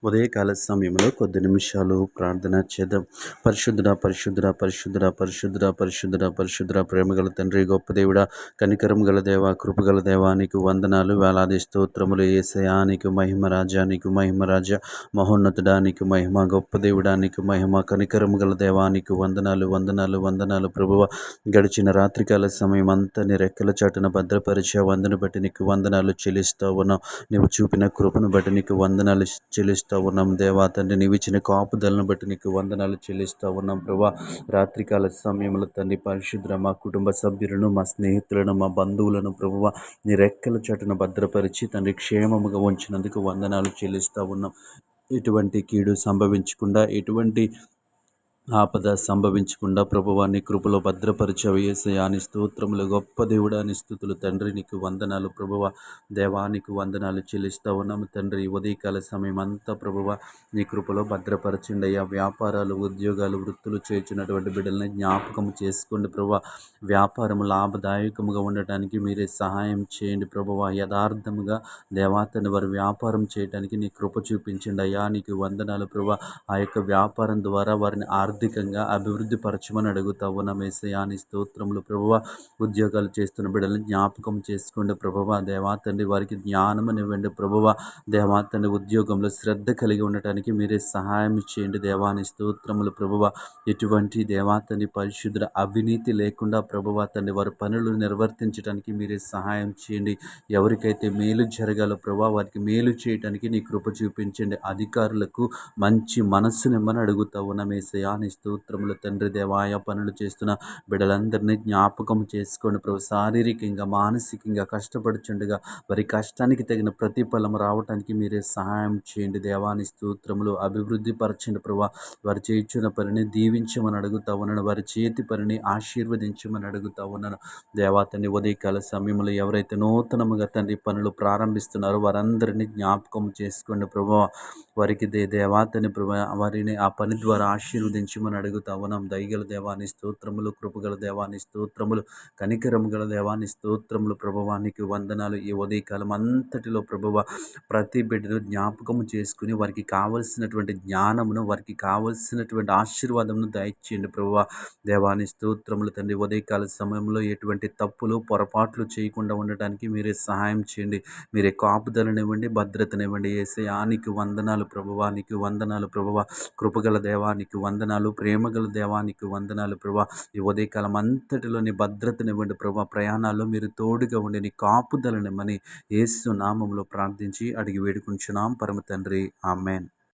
ఉదయకాల సమయంలో కొద్ది నిమిషాలు ప్రార్థన చేద్దాం. పరిశుద్ధుడా పరిశుద్ధుడా పరిశుద్ధుడా పరిశుద్ధుడా పరిశుద్ధుడా పరిశుద్ధుడా ప్రేమగల తండ్రి, గొప్ప దేవుడా, కనికరం గల దేవ, కృపగల దేవా, నీకు వందనాలు, వేలాది స్తోత్రములు. యేసయ్యా నీకు మహిమ రాజా, నీకు మహిమ రాజా, మహోన్నతుడా నీకు మహిమ, గొప్ప దేవుడా నీకు మహిమ, కనికరం గల దేవా నీకు వందనాలు వందనాలు వందనాలు ప్రభువ. గడిచిన రాత్రికాల సమయం అంతా నీ రెక్కల చాటున భద్రపరిచే వందను బట్టి నీకు వందనాలు చెల్లిస్తా ఉన్నాం. నువ్వు చూపిన కృపను బట్టి నీకు వందనాలు చెల్లిస్తా ఉన్నాం దేవా తండ్రి. నీవు ఇచ్చిన కాపుదలను బట్టి నీకు వందనాలు చెల్లిస్తా ఉన్నాం ప్రభా. రాత్రికాల సమయంలో తండ్రి పరిశుద్ధ మా కుటుంబ సభ్యులను, మా స్నేహితులను, మా బంధువులను ప్రభువ నీ రెక్కల చాటున భద్రపరిచి తండ్రి క్షేమముగా ఉంచినందుకు వందనాలు చెల్లిస్తా ఉన్నాం. ఎటువంటి కీడు సంభవించకుండా, ఎటువంటి ఆపద సంభవించకుండా ప్రభువాన్ని కృపలో భద్రపరిచే యేసయ్యా నీ స్తోత్రములు. గొప్ప దేవుడా నీ స్తుతులు తండ్రి, నీకు వందనాలు ప్రభువ. దేవానికి వందనాలు చెల్లిస్తా ఉన్నాము తండ్రి. ఉదయకాల సమయం అంతా ప్రభువ నీ కృపలో భద్రపరచండి అయ్యా. వ్యాపారాలు, ఉద్యోగాలు, వృత్తులు చేర్చినటువంటి బిడ్డలని జ్ఞాపకం చేసుకోండి ప్రభువ. వ్యాపారము లాభదాయకముగా ఉండటానికి మీరే సహాయం చేయండి ప్రభువ. యథార్థముగా దేవాతని వారి వ్యాపారం చేయడానికి నీ కృప చూపించండి అయ్యా. నీకు వందనాలు ప్రభువ. ఆ యొక్క వ్యాపారం ద్వారా వారిని ఆర్థికంగా అభివృద్ధి పరచమని అడుగుతా ఉన్నాం యేసయ్యా నీ స్తోత్రములు ప్రభువ. ఉద్యోగాలు చేస్తున్న బిడ్డలను జ్ఞాపకం చేసుకోండి ప్రభువ. దేవాతండ్రి వారికి జ్ఞానమనివ్వండి ప్రభువ. దేవాతండ్రి ఉద్యోగంలో శ్రద్ధ కలిగి ఉండటానికి మీరే సహాయం చేయండి దేవాని స్తోత్రములు ప్రభువ. ఎటువంటి దేవాతండ్రి పరిశుద్ధ అవినీతి లేకుండా ప్రభువ తండ్రి వారి పనులు నిర్వర్తించడానికి మీరే సహాయం చేయండి. ఎవరికైతే మేలు జరగాలో ప్రభా వారికి మేలు చేయడానికి నీ కృప చూపించండి. అధికారులకు మంచి మనస్సునిమ్మని అడుగుతా ఉన్నాం యేసయ్యా నీ స్తోత్రములు తండ్రి. దేవాయ పనులు చేస్తున్న బిడ్డలందరినీ జ్ఞాపకం చేసుకోండి ప్రభు. శారీరకంగా, మానసికంగా కష్టపడుచుండగా వారి కష్టానికి తగిన ప్రతిఫలం రావడానికి మీరే సహాయం చేయండి దేవాని స్తోత్రములు. అభివృద్ధి పరచండి ప్రభు. వారు చేయించిన పనిని దీవించమని అడుగుతా ఉన్నాను. వారి చేతి పనిని ఆశీర్వదించమని అడుగుతా ఉన్నాను దేవా తండ్రి. ఉదయకాల సమయంలో ఎవరైతే నూతనముగా తండ్రి పనులు ప్రారంభిస్తున్నారో వారందరినీ జ్ఞాపకం చేసుకోండి ప్రభు. వారికి దేవాతని ప్రభు వారిని ఆ పని ద్వారా ఆశీర్వదించమని అడుగుతా ఉన్నాం. దయగల దేవాని స్తోత్రములు, కృపగల దేవాని స్తోత్రములు, కనికరం గల దేవాని స్తోత్రములు ప్రభువానికి వందనాలు. ఈ ఉదయకాలం అంతటిలో ప్రభువ ప్రతి బిడ్డను జ్ఞాపకం చేసుకుని వారికి కావలసినటువంటి జ్ఞానమును, వారికి కావలసినటువంటి ఆశీర్వాదమును దయచేయండి ప్రభువ. దేవాని స్తోత్రములు తండ్రి. ఉదయకాల సమయంలో ఎటువంటి తప్పులు, పొరపాట్లు చేయకుండా ఉండటానికి మీరే సహాయం చేయండి. మీరే కాపుదలనివ్వండి, భద్రతనివ్వండి. యేసయ్యానికి వందనాలు ప్రభువానికి వందనాలు ప్రభువ. కృపగల దేవానికి వందనాలు, ప్రేమగల దేవానికి వందనాలు ప్రభువ. ఈ ఉదయకాలం అంతటిలోని భద్రతనివ్వండి ప్రభువ. ప్రయాణాల్లో మీరు తోడుగా ఉండి నీ కాపుదలనిమ్మని యేసు నామములో ప్రార్థించి అడిగి వేడుకుంటున్నాం పరమ తండ్రి. ఆమేన్.